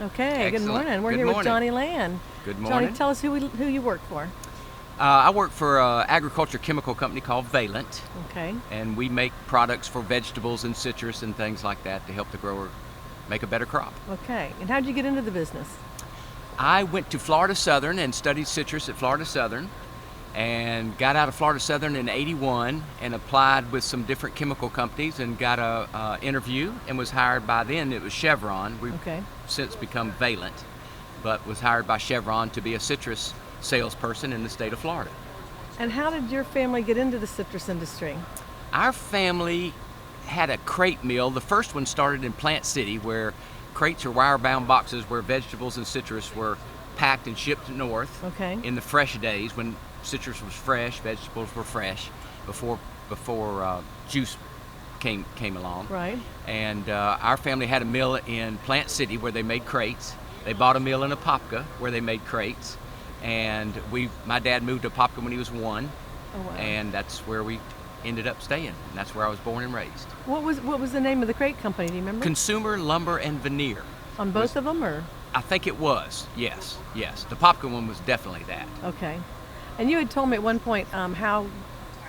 Okay, Excellent. good morning. We're Good here morning. with Johnny Land. Good morning. Johnny, tell us who you work for. I work for an agriculture chemical company called Valent, Okay. and we make products for vegetables and citrus and things like that to help the grower make a better crop. Okay. And how'd you get into the business? I went to Florida Southern and studied citrus at Florida Southern, and got out of Florida Southern in '81 and applied with some different chemical companies and got a interview and was hired by, then it was Chevron. We've Okay. since become Valent, but was hired by Chevron to be a citrus salesperson in the state of Florida. And how did your family get into the citrus industry? Our family had a crate mill. The first one started in Plant City, where crates or wire-bound boxes where vegetables and citrus were packed and shipped north. Okay. In the fresh days, when citrus was fresh, vegetables were fresh, before juice came along. Right. And our family had a mill in Plant City where they made crates. They bought a mill in Apopka where they made crates, and my dad moved to Apopka when he was 1, Oh wow. and that's where we ended up staying. And that's where I was born and raised. What was the name of the crate company? Do you remember? Consumer Lumber and Veneer. On both of them, or? I think it was. Yes. The Apopka one was definitely that. Okay. And you had told me at one point how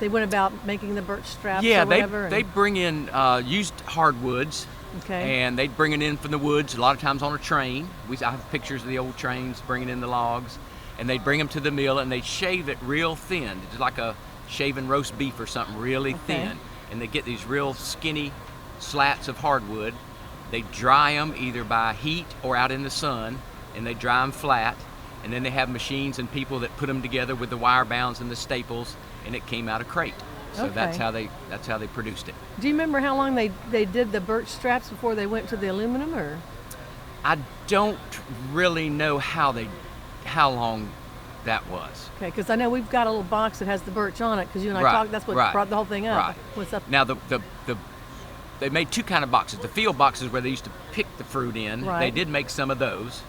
they went about making the birch straps Yeah, or whatever. they bring in used hardwoods. Okay. And they'd bring it in from the woods, a lot of times on a train. I have pictures of the old trains bringing in the logs, and they'd bring them to the mill and they'd shave it real thin, just like a shaving roast beef or something, really thin. And they get these real skinny slats of hardwood. They dry them either by heat or out in the sun, and they dry them flat. And then they have machines and people that put them together with the wire bounds and the staples, and it came out a crate. So Okay. that's how they produced it. Do you remember how long they did the birch straps before they went to the aluminum, or? I don't really know how long that was. Okay, because I know we've got a little box that has the birch on it, because you and I Right, talked. That's what right, brought the whole thing up. right. What's up? Now they made two kind of boxes. The field boxes where they used to pick the fruit in. Right. They did make some of those,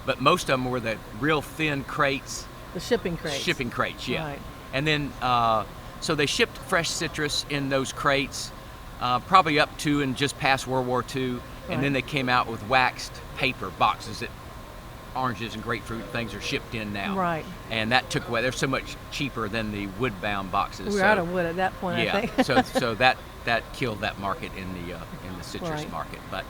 but most of them were the real thin crates. The shipping crates. Shipping crates, yeah. Right. And then so they shipped fresh citrus in those crates, probably up to and just past World War II, Right. and then they came out with waxed paper boxes that oranges and grapefruit and things are shipped in now. Right. And that took away. They're so much cheaper than the wood-bound boxes. We were out of wood at that point, Yeah. I think. so that killed that market in the citrus Right. market. But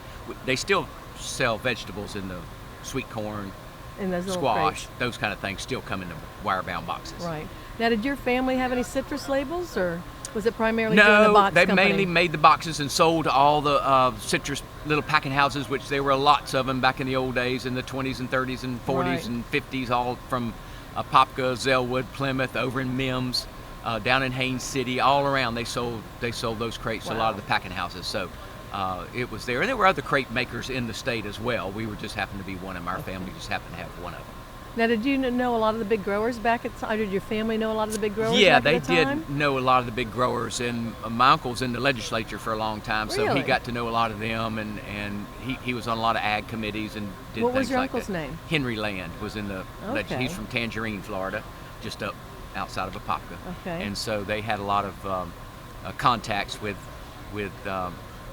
they still sell vegetables in the sweet corn, In those little squash, crates. those kind of things still come in the wire-bound boxes. Right. Now, did your family have any citrus labels, or was it primarily doing the No, box they company? mainly made the boxes and sold to all the citrus little packing houses, which there were lots of them back in the old days, in the 20s and 30s and 40s Right. and 50s, all from Apopka, Zellwood, Plymouth, over in Mims, down in Haines City, all around. They sold those crates to a lot of Wow. the packing houses. So it was there, and there were other crate makers in the state as well. We were just happened to be one of them. Our family just happened to have one of them. Now, did you know a lot of the big growers back at the time? Or did your family know a lot of the big growers Yeah, back they at the time? did know a lot of the big growers, and my uncle's in the legislature for a long time, so Really? he got to know a lot of them, and he was on a lot of ag committees and did What was things your like uncle's that. name? Henry Land was in the Okay. He's from Tangerine, Florida, just up outside of Apopka. Okay. And so they had a lot of contacts with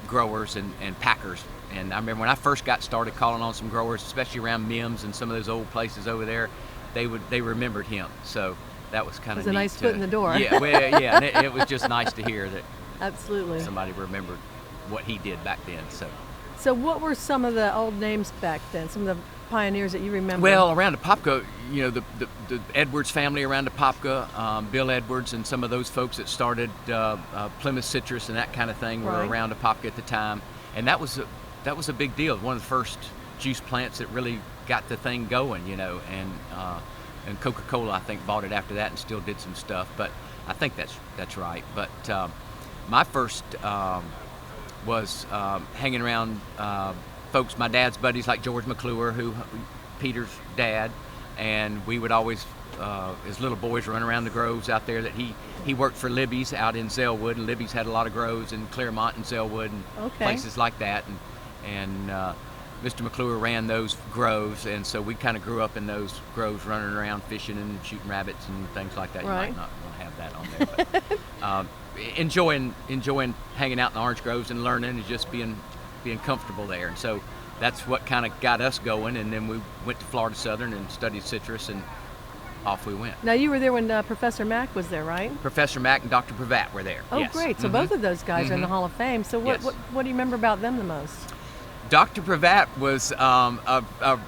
growers and packers. And I remember when I first got started calling on some growers, especially around Mims and some of those old places over there, they remembered him. So that was kind of It was a nice foot in the door. Yeah, well, yeah, and it was just nice to hear that Absolutely. somebody remembered what he did back then. So what were some of the old names back then? Some of the pioneers that you remember? Well, around Apopka, the Edwards family around Apopka, Bill Edwards and some of those folks that started Plymouth Citrus and that kind of thing were Right. around Apopka at the time, and that was a big deal. One of the first juice plants that really got the thing going, and Coca-Cola I think bought it after that and still did some stuff, but I think that's right. But my first was hanging around folks, my dad's buddies like George McClure, who Peter's dad, and we would always, as little boys, run around the groves out there. That he worked for Libby's out in Zellwood, and Libby's had a lot of groves in Claremont and Zellwood and Okay. places like that, and Mr. McClure ran those groves, and so we kind of grew up in those groves, running around fishing and shooting rabbits and things like that. Right. You might not want to have that on there, but enjoying hanging out in the orange groves and learning and just being comfortable there. And so that's what kind of got us going. And then we went to Florida Southern and studied citrus, and off we went. Now, you were there when Professor Mack was there, right? Professor Mack and Dr. Pravat were there. Oh, yes. great. So both of those guys are in the Hall of Fame. So Yes. what do you remember about them the most? Dr. Pravat was a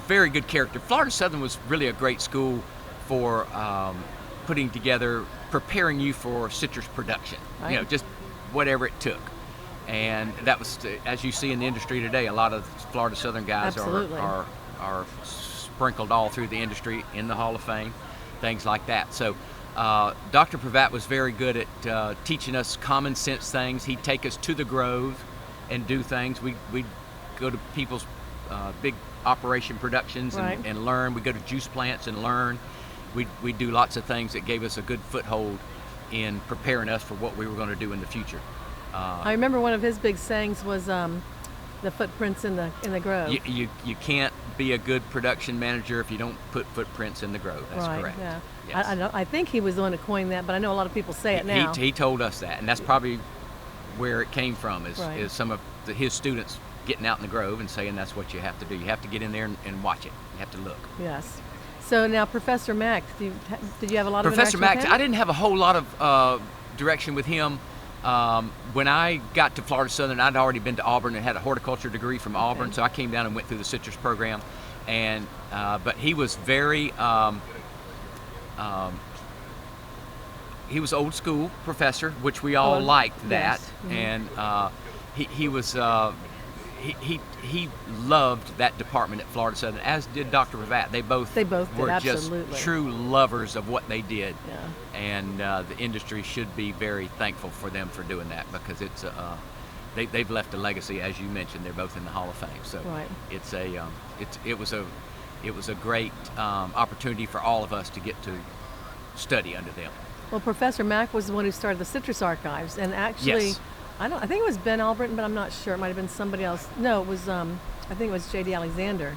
very good character. Florida Southern was really a great school for putting together, preparing you for citrus production. Right. You know, just whatever it took. And that was, as you see in the industry today, a lot of Florida Southern guys Absolutely. are sprinkled all through the industry in the Hall of Fame, things like that. So Dr. Pravat was very good at teaching us common sense things. He'd take us to the grove and do things. We'd go to people's big operation productions Right. and learn. We'd go to juice plants and learn. We'd do lots of things that gave us a good foothold in preparing us for what we were going to do in the future. I remember one of his big sayings was the footprints in the grove. You can't be a good production manager if you don't put footprints in the grove. That's right, correct. Yeah. Yes. I think he was the one who coined that, but I know a lot of people say it now. He told us that, and that's probably where it came from, Right. is some of his students getting out in the grove and saying that's what you have to do. You have to get in there and watch it. You have to look. Yes. So now, Professor Mack, did you have a lot Professor of interaction Mack, with him? I didn't have a whole lot of direction with him. When I got to Florida Southern, I'd already been to Auburn and had a horticulture degree from Auburn, so I came down and went through the citrus program. And but he was very he was old school professor, which we all liked that. yes. Mhm. And he was he loved that department at Florida Southern, as did Dr. Pravat. They both did, were just absolutely. true lovers of what they did. Yeah. And the industry should be very thankful for them for doing that, because it's they've left a legacy, as you mentioned. They're both in the Hall of Fame, so Right. it's it was a great opportunity for all of us to get to study under them. Well, Professor Mack was the one who started the Citrus Archives, and actually, Yes. I think it was Ben Albritton, but I'm not sure. It might have been somebody else. No, it was I think it was J.D. Alexander,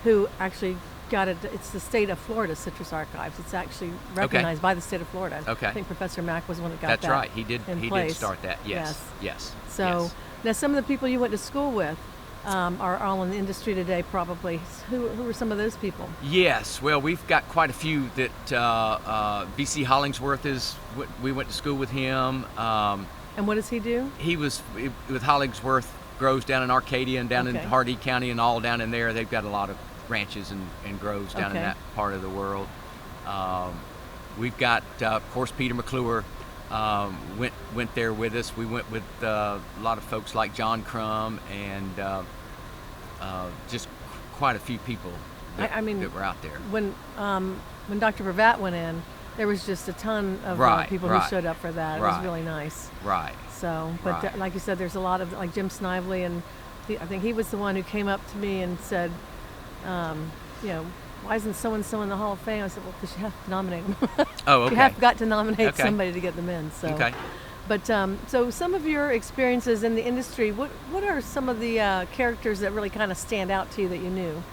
who actually got it. It's the state of Florida Citrus Archives. It's actually recognized by the state of Florida. Okay. I think Professor Mack was the one that got That's that. right. He did place. start that. Yes. Yes. So yes. now, some of the people you went to school with are all in the industry today, probably. Who were some of those people? Yes, well, we've got quite a few that B.C. Hollingsworth we went to school with him. And what does he do? He was with Hollingsworth grows down in Arcadia and down in Okay. Hardee County and all down in there. They've got a lot of ranches and groves down in Okay. that part of the world. We've got, of course, Peter McClure went there with us. We went with a lot of folks like John Crum and just quite a few people that, I mean, that were out there. When Dr. Pravat went in, there was just a ton of Right, people right, who showed up for that. It right. was really nice. Right. So, but Right. like you said, there's a lot of, like Jim Snively, and I think he was the one who came up to me and said, why isn't so-and-so in the Hall of Fame? I said, well, because you have to nominate them. Oh, okay. You have got to nominate Okay. somebody to get them in. So. Okay. But so some of your experiences in the industry, what are some of the characters that really kind of stand out to you that you knew?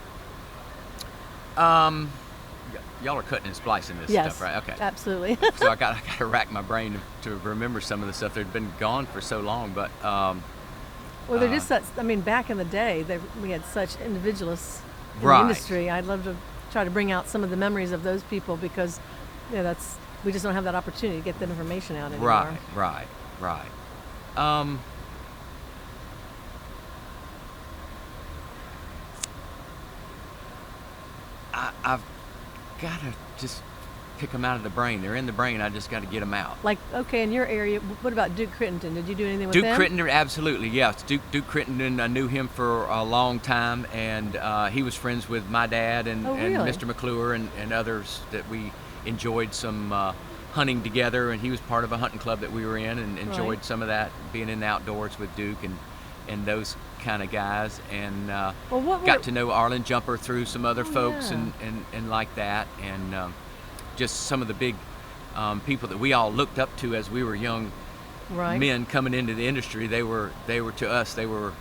Y'all are cutting and splicing this Yes, stuff, right? Okay. absolutely. So I got to rack my brain to remember some of the stuff that had been gone for so long. But Well, they're just such, I mean, back in the day, we had such individualists in Right. the industry. I'd love to try to bring out some of the memories of those people, because we just don't have that opportunity to get that information out anymore. Right. I've got to just pick them out of the brain. They're in the brain. I just got to get them out. Like, okay, in your area, what about Duke Crittenden? Did you do anything with Duke him? Crittenden, absolutely, yes. Duke Crittenden, I knew him for a long time, and he was friends with my dad and really? Mr. McClure and others that we enjoyed some hunting together, and he was part of a hunting club that we were in and enjoyed Right. some of that, being in the outdoors with Duke and those kind of guys, and got to know Arlen Jumper through some other folks yeah. and like that, and just some of the big people that we all looked up to as we were young Right. men coming into the industry. They were to us, they were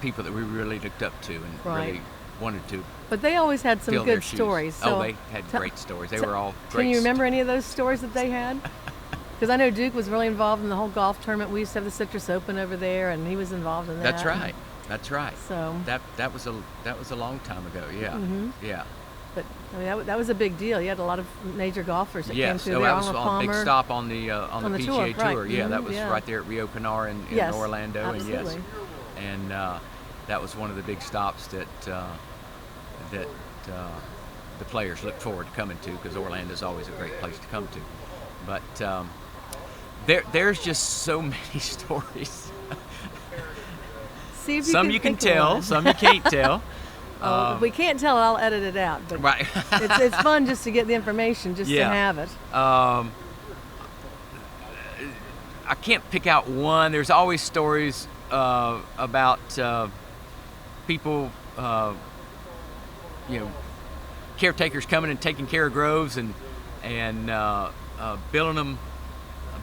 people that we really looked up to and Right. really wanted to But they always had some fill their good shoes. stories. So Oh, they had great stories. They were all great. Can you remember any of those stories that they had? Because I know Duke was really involved in the whole golf tournament. We used to have the Citrus Open over there, and he was involved in that. That's right. That's right. So that was a long time ago. Yeah. Yeah. But I mean, that was a big deal. You had a lot of major golfers that came Yes. through Oh, there. that was Arnold a big Palmer. stop on the PGA tour, Tour. right. Yeah, that was Yeah. right there at Rio Pinar in Yes, Orlando. absolutely. And yes, and that was one of the big stops that the players look forward to coming to, because Orlando is always a great place to come to. But there's just so many stories. See if Some you can think of tell, one. some you can't tell. If we can't tell it, I'll edit it out. But Right. it's fun just to get the information, just to have it. I can't pick out one. There's always stories about people, caretakers coming and taking care of groves and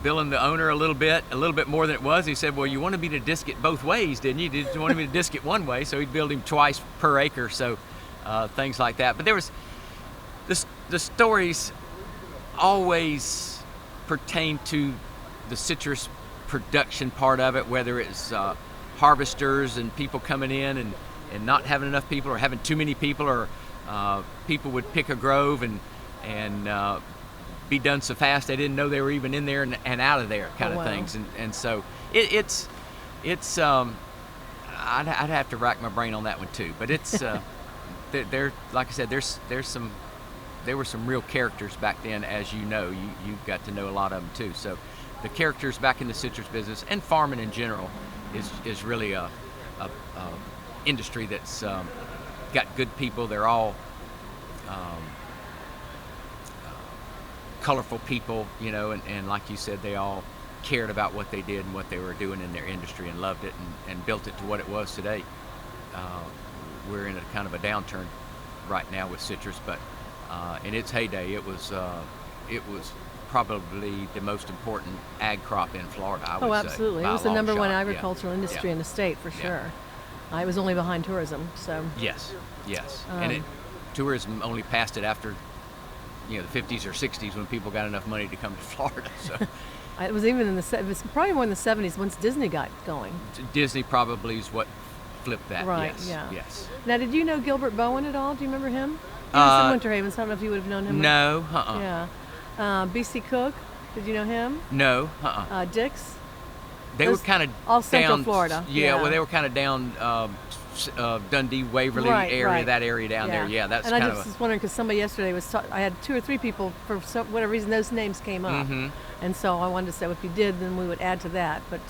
billing the owner a little bit more than it was. He said, "Well, you wanted me to disc it both ways, didn't you? Did you want me to disc it one way?" So he'd billed him twice per acre. So things like that. But there was the stories always pertain to the citrus production part of it, whether it's harvesters and people coming in and not having enough people, or having too many people, or people would pick a grove and be done so fast they didn't know they were even in there and out of there, kind of things. And so it's I'd have to rack my brain on that one too. But it's there, like I said, there were some real characters back then, as you know. You got to know a lot of them too. So the characters back in the citrus business and farming in general is really a industry that's got good people. They're all colorful people, and like you said, they all cared about what they did and what they were doing in their industry, and loved it and built it to what it was today. We're in a kind of a downturn right now with citrus, but in its heyday, it was probably the most important ag crop in Florida, I would say. Absolutely. It was the number one agricultural industry in the state, for sure. It was only behind tourism, so. Yes. And tourism only passed it after, the 50s or 60s, when people got enough money to come to Florida. So it was even it was probably more in the 70s once Disney got going. Disney probably is what flipped that. Right, Yes. Now, did you know Gilbert Bowen at all? Do you remember him? He was in Winter Haven, so I don't know if you would have known him. No, Yeah. B.C. Cook, did you know him? No, Dix? They were kind of all Central down, Florida. Yeah, well, they were kind of down Dundee, Waverly area, that area down there. Yeah, that's and kind I just was wondering, because somebody yesterday I had 2 or 3 people, for whatever reason, those names came up. And so I wanted to say, if you did, then we would add to that. But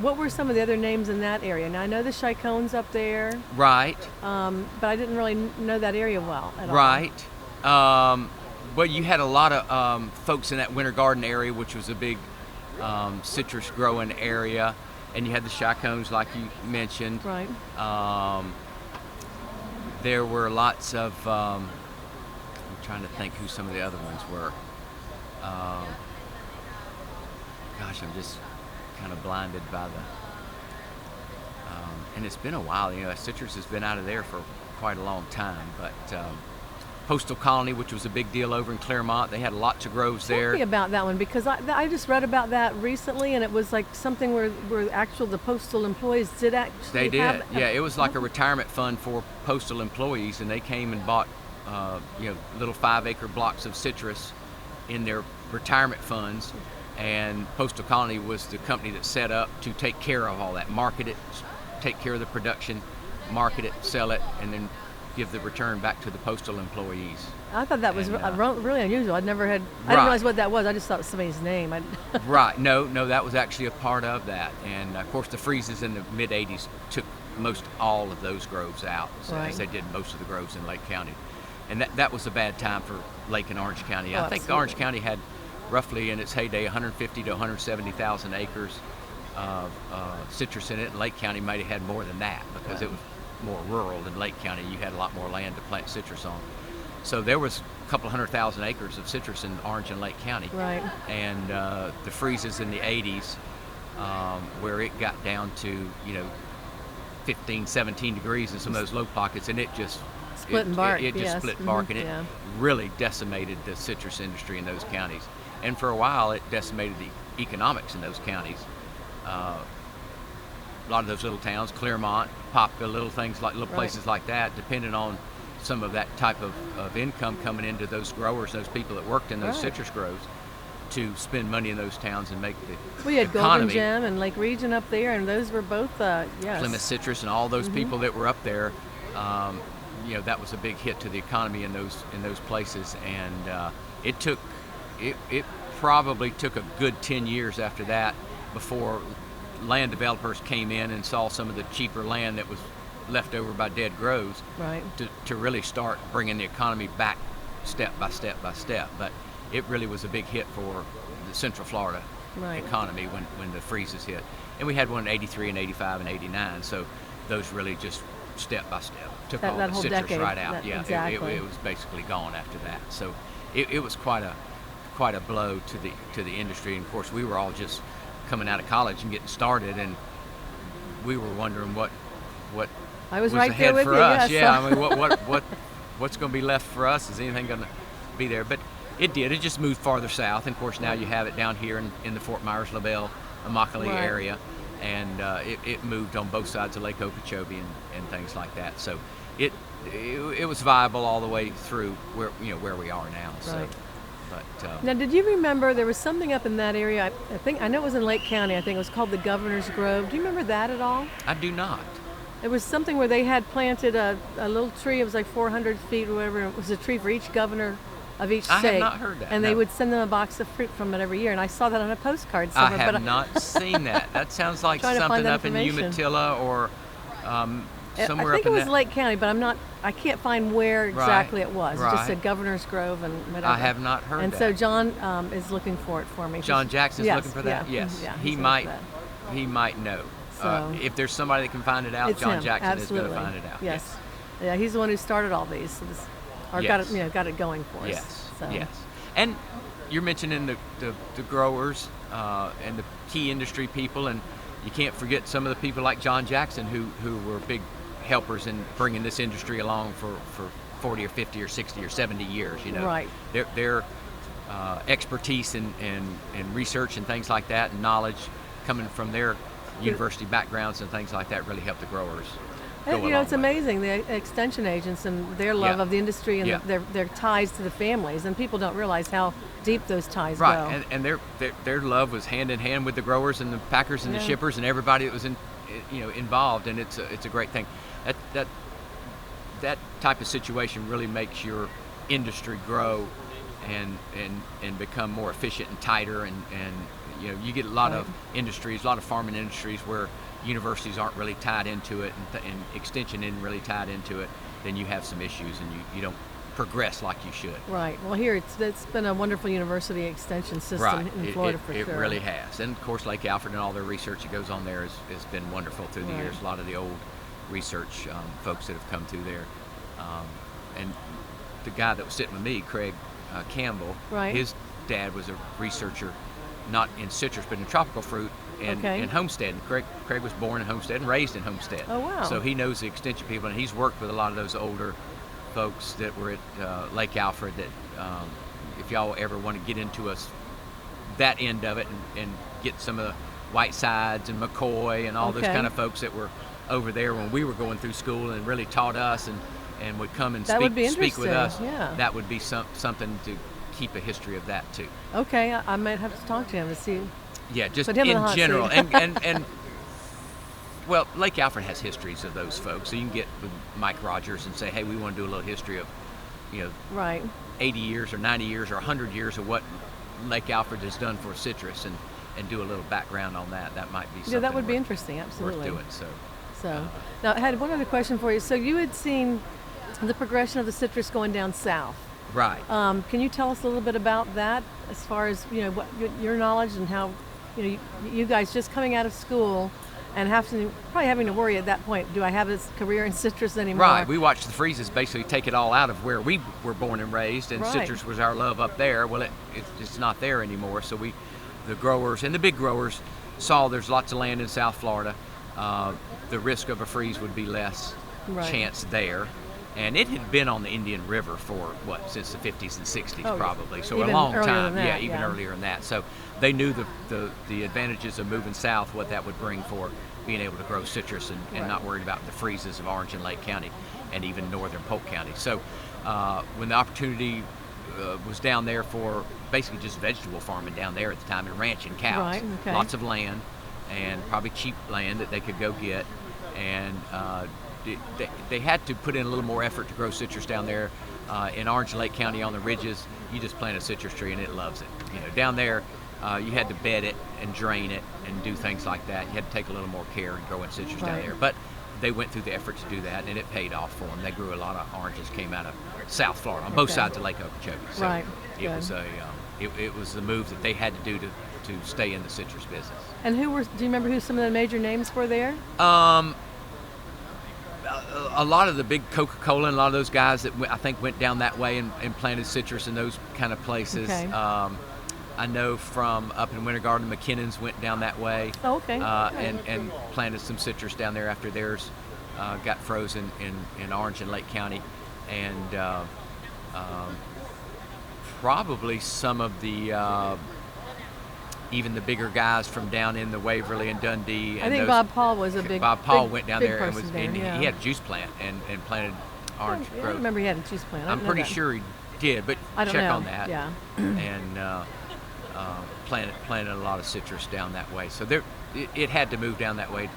what were some of the other names in that area? Now, I know the Chicones up there. Right. But I didn't really know that area well at all. Right. Well, you had a lot of folks in that Winter Garden area, which was a big citrus growing area. And you had the Chicones, like you mentioned. Right. There were lots of, I'm trying to think who some of the other ones were. Gosh, I'm just kind of blinded by and it's been a while. Citrus has been out of there for quite a long time. But Postal Colony, which was a big deal over in Claremont, they had lots of groves there. Tell me about that one, because I just read about that recently, and it was like something where the postal employees did actually. They did. It was like a retirement fund for postal employees, and they came and bought little 5-acre blocks of citrus in their retirement funds. And Postal Colony was the company that set up to take care of all that, market it, take care of the production, market it, sell it, and then give the return back to the postal employees. I thought that was really unusual. I didn't realize what that was. I just thought it was somebody's name. Right. No, that was actually a part of that. And of course, the freezes in the mid '80s took most all of those groves out, as they did most of the groves in Lake County. And that was a bad time for Lake and Orange County. I think Orange County had roughly in its heyday 150 to 170,000 acres of citrus in it, and Lake County might have had more than that, because it was more rural than Lake County. You had a lot more land to plant citrus on. So there was a couple 100,000 acres of citrus in Orange and Lake County. Right. And the freezes in the 80s, where it got down to 15, 17 degrees in some of those low pockets, and it just split bark. It just split bark, and it really decimated the citrus industry in those counties. and for a while it decimated the economics in those counties. A lot of those little towns, Clearmont, Popka, little things like little places like that, depended on some of that type of income coming into those growers, those people that worked in those citrus groves, to spend money in those towns and make the We had economy. Golden Gem and Lake Region up there, and those were both, yes. Plymouth Citrus and all those people that were up there, that was a big hit to the economy in those places, and it probably took a good 10 years after that before land developers came in and saw some of the cheaper land that was left over by dead groves, to really start bringing the economy back step by step by step. But it really was a big hit for the Central Florida economy when the freezes hit. And we had one in 83 and 85 and 89, so those really just step by step took all the citrus decade, right out. Exactly. It was basically gone after that. So it was quite a blow to the industry. And of course, we were all just coming out of college and getting started, and we were wondering what I was right there ahead with for you, us. yes. Yeah, I mean, what's going to be left for us? Is anything going to be there? But it did. It just moved farther south. And of course, now you have it down here in the Fort Myers, LaBelle, Immokalee area, and it moved on both sides of Lake Okeechobee and things like that. So it was viable all the way through where we are now. So. But, now, did you remember there was something up in that area? I know it was in Lake County. I think it was called the Governor's Grove. Do you remember that at all? I do not. It was something where they had planted a little tree. It was like 400 feet or whatever. It was a tree for each governor of each state. I have not heard that. And no. they would send them a box of fruit from it every year. And I saw that on a postcard somewhere. I have not seen that. That sounds like something up in Umatilla or somewhere I think up in it was that. Lake County, but I can't find where exactly it was. It just said Governor's Grove and whatever. I have not heard and that. So John is looking for it for me. John Jackson's looking for that? Yeah, Yes. yeah, He might know. So, if there's somebody that can find it out, John Jackson is going to find it out. Yes. Yeah, he's the one who started all these. So got it going for us. Yes. So. Yes. And you're mentioning the growers and the key industry people, and you can't forget some of the people like John Jackson who were big helpers in bringing this industry along for 40 or 50 or 60 or 70 years. Right. Their expertise and research and things like that, and knowledge coming from their university backgrounds and things like that really help the growers. It's amazing, the extension agents and their love of the industry and their ties to the families, and people don't realize how deep those ties go. And their love was hand in hand with the growers and the packers and the shippers and everybody that was involved, and it's a great thing. That type of situation really makes your industry grow and become more efficient and tighter, and you get a lot of industries, a lot of farming industries where universities aren't really tied into it and extension isn't really tied into it, then you have some issues and you don't progress like you should. Right. Well, here it's been a wonderful university extension system in Florida for sure. It really has. And of course, Lake Alfred and all their research that goes on there has been wonderful through the years. A lot of the old research folks that have come through there. And the guy that was sitting with me, Craig Campbell, his dad was a researcher, not in citrus, but in tropical fruit in Homestead. And Craig was born in Homestead and raised in Homestead. Oh, wow. So he knows the extension people, and he's worked with a lot of those older folks that were at Lake Alfred that if y'all ever want to get into that end of it and get some of the Whitesides and McCoy and all those kind of folks that were over there when we were going through school and really taught us and would come and speak with us, that would be something to keep a history of that too. Okay, I might have to talk to him to see. Yeah, just in general. and well, Lake Alfred has histories of those folks, so you can get with Mike Rogers and say, hey, we want to do a little history of 80 years or 90 years or 100 years of what Lake Alfred has done for citrus and do a little background on that. That might be something. Yeah, that would be interesting, absolutely. Worth doing. So now I had one other question for you. So you had seen the progression of the citrus going down south. Right. Can you tell us a little bit about that, as far as what your knowledge and how you guys just coming out of school and probably having to worry at that point, do I have this career in citrus anymore? Right. We watched the freezes basically take it all out of where we were born and raised, and citrus was our love up there. Well, it's not there anymore. So the growers and the big growers saw there's lots of land in South Florida. The risk of a freeze would be less chance there. And it had been on the Indian River for since the 50s and 60s, Oh, probably. So even a long earlier time. than that, Even yeah. earlier than that. So they knew the advantages of moving south, what that would bring for being able to grow citrus and Right. not worried about the freezes of Orange and Lake County and even northern Polk County. So when the opportunity was down there for basically just vegetable farming down there at the time and ranching cows, Right, okay. lots of land and probably cheap land that they could go get, and they had to put in a little more effort to grow citrus down there. In Orange and Lake County on the ridges, you just plant a citrus tree and it loves it. Down there, you had to bed it and drain it and do things like that. You had to take a little more care in growing citrus down Right. there. But they went through the effort to do that, and it paid off for them. They grew a lot of oranges, came out of South Florida on both Okay. sides of Lake Okeechobee. So Right. it Good. was it was the move that they had to do to stay in the citrus business. And do you remember who some of the major names were there? A lot of the big Coca-Cola and a lot of those guys that I think went down that way and planted citrus in those kind of places. Okay. I know from up in Winter Garden, McKinnon's went down that way. Oh, okay. And planted some citrus down there after theirs got frozen in Orange and Lake County. And probably some of the even the bigger guys from down in the Waverly and Dundee. I think Bob Paul was a big. Bob Paul big- went down big there and person was there, and yeah. he had a juice plant and planted orange I growth. remember he had a juice plant. I I'm didn't know pretty that. sure he did, but I don't check know. on that. Yeah. And planted a lot of citrus down that way. So it had to move down that way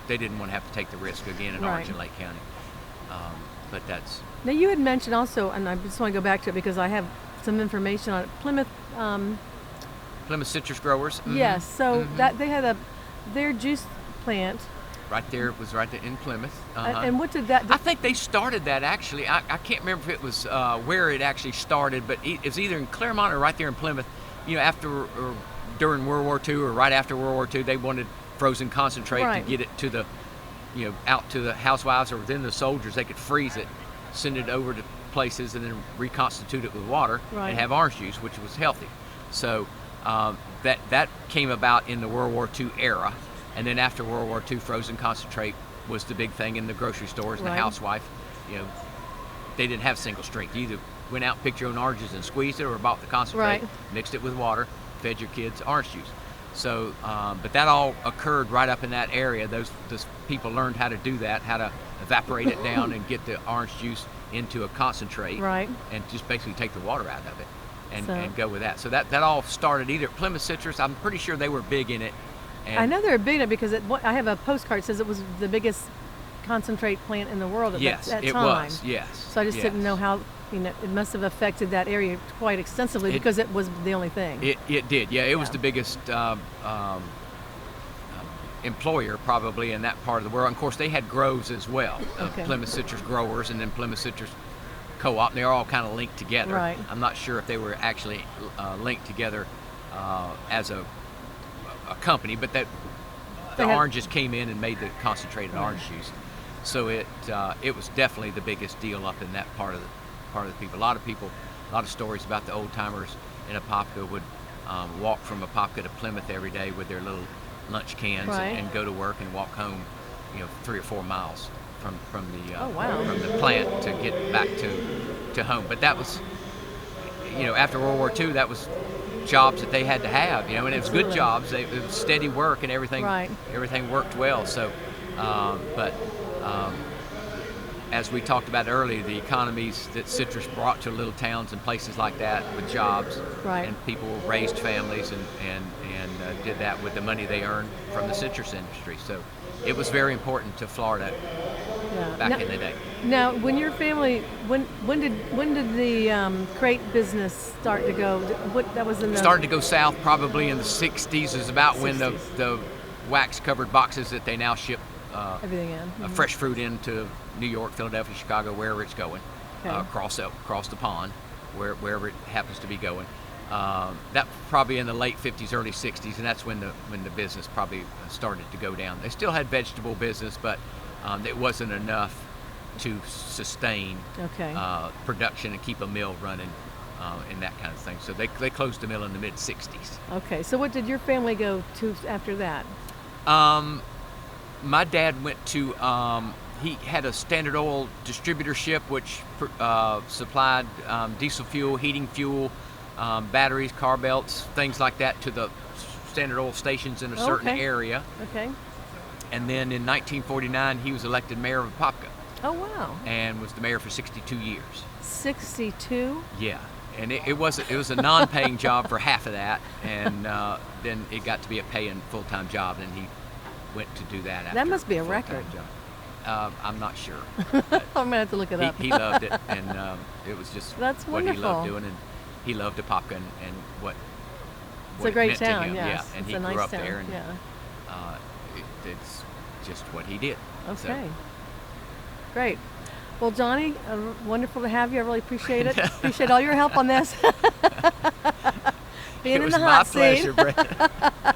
they didn't want to have to take the risk again in Right. Orange and Lake County. But that's Now you had mentioned also, and I just want to go back to it because I have some information on it. Plymouth. Plymouth Citrus Growers. Mhm. Yes. So that they had their juice plant. Right there, it was right there in Plymouth. Uh-huh. And what did that? I think they started that actually. I can't remember if it was where it actually started, but it was either in Claremont or right there in Plymouth. After or during World War II or right after World War II, they wanted frozen concentrate Right. to get it to the, out to the housewives or then the soldiers. They could freeze it, send it over to places, and then reconstitute it with water Right. and have orange juice, which was healthy. So that came about in the World War II era. And then after World War II, frozen concentrate was the big thing in the grocery stores. And Right. the housewife, they didn't have single strength. You either went out, picked your own oranges and squeezed it, or bought the concentrate, Right. mixed it with water, fed your kids orange juice. So, but that all occurred right up in that area. Those people learned how to do that, how to evaporate it down and get the orange juice into a concentrate, Right. and just basically take the water out of it and So- go with that. So that all started either at Plymouth Citrus. I'm pretty sure they were big in it. And I know they're big enough because I have a postcard that says it was the biggest concentrate plant in the world at Yes, that it time. was. Yes. So I just didn't yes. know how. It must have affected that area quite extensively because it was the only thing. It did. Yeah, it was Yeah. the biggest employer probably in that part of the world. And of course, they had groves as well. Okay. Plymouth Citrus Growers and then Plymouth Citrus Co-op. They're all kind of linked together. Right. I'm not sure if they were actually linked together as a company, but that the They had- oranges came in and made the concentrated orange juice. So it was definitely the biggest deal up in that part of the people. A lot of stories about the old timers in Apopka would walk from Apopka to Plymouth every day with their little lunch cans Right. and go to work and walk home, 3 or 4 miles from the Oh, wow. from the plant to get back to home. But that was, after World War II, that was jobs that they had to have, and it was Absolutely. good jobs. It was steady work and everything. Right. Everything worked well. So, but as we talked about earlier, the economies that citrus brought to little towns and places like that with jobs, Right. and people raised families and did that with the money they earned from the citrus industry. So it was very important to Florida Yeah. back now, in the day. Now, when your family, when did the crate business start to go? What that was in the Started to go south probably in the 60s is about when 60s. the wax-covered boxes that they now ship everything in. fresh fruit into New York, Philadelphia, Chicago, wherever it's going, Okay. across the pond, wherever it happens to be going. That probably in the late 50s, early 60s, and that's when the business probably started to go down. They still had vegetable business, but it wasn't enough to sustain Okay. production and keep a mill running and that kind of thing. So they closed the mill in the mid 60s. Okay. So what did your family go to after that? My dad went to he had a Standard Oil distributorship which supplied diesel fuel, heating fuel, batteries, car belts, things like that to the Standard Oil stations in a certain area. Okay. And then in 1949, he was elected mayor of Apopka. Oh, wow. And was the mayor for 62 years. 62? Yeah. And it was a non-paying job for half of that, and then it got to be a paying full-time job, and he went to do that after. That must be a full-time record. Job. I'm not sure. I'm going to have to look it up. He loved it, and it was just That's what he loved wonderful. doing, and he loved Apopka and what It's what a it great meant to town, him. yes. Yeah, and It's he a grew nice up town, there, and yeah. it's just what he did. So, Okay. Great. Well, Johnny, wonderful to have you. I really appreciate it. Appreciate all your help on this. Being it in was the my hot seat. pleasure, Brenda.